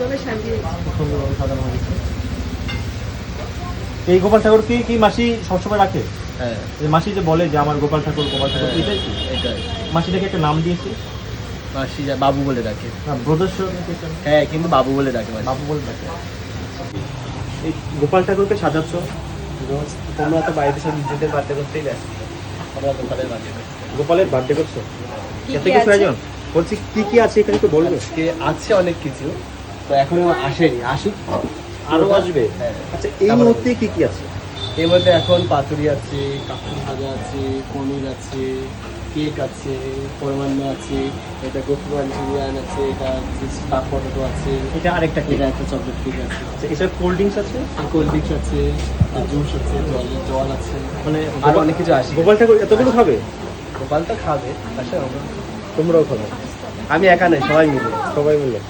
সুন্দরভাবে সাজানো হয়েছে। এই গোপাল ঠাকুরকে কি মাসি সবসময় রাখে? হ্যাঁ, এই মাসি যে বলে যে আমার গোপাল ঠাকুর এটাই কি? এটাই। মাসিটাকে একটা নাম দিয়েছে, মাসি বাবু বলে ডাকে। ব্রজেশ্বর, হ্যাঁ, কিন্তু বাবু বলে ডাকে। বাবু বলে ডাকে। এই গোপাল ঠাকুরকে সাজাচ্ছ রোজ তোমরা তো বাড়িতে সব নিজেদের বার্থডে করতেই ব্যস্ত, আমরা গোপালের বার্থডে করছি। গোপালের বার্থডে করছো? কি এত কি কিছু আছে? আয়োজন বলছি, কি কি আছে এখানে একটু বলবে? আজকে আছে অনেক কিছু, তো এখনো আসেনি, আসুক আরো আসবে। হ্যাঁ। আচ্ছা, এই মুহূর্তে কি কি আছে? এর মধ্যে এখন পাতুরি আছে, কাকুর ভাজা আছে, পনির আছে, কেক আছে, পরমান্ন আছে, এটা গোপি মাঞ্চুরিয়ান আছে, এটা স্টাফ পটেটো আছে, এটা আরেকটা কি? এটা একটা চকলেট কেক আছে, আচ্ছা, এছাড়া কোল্ড ড্রিঙ্কস আছে, কোল্ড ড্রিঙ্কস আছে, জুস আছে, জল আছে, মানে আরো অনেক কিছু আছে। গোপাল ঠাকুর এতগুলো খাবে? গোপাল তো খাবে, আসলে আমরা তোমরাও খাবে? আমি একা নই, সবাই মিলে। সবাই মিলে।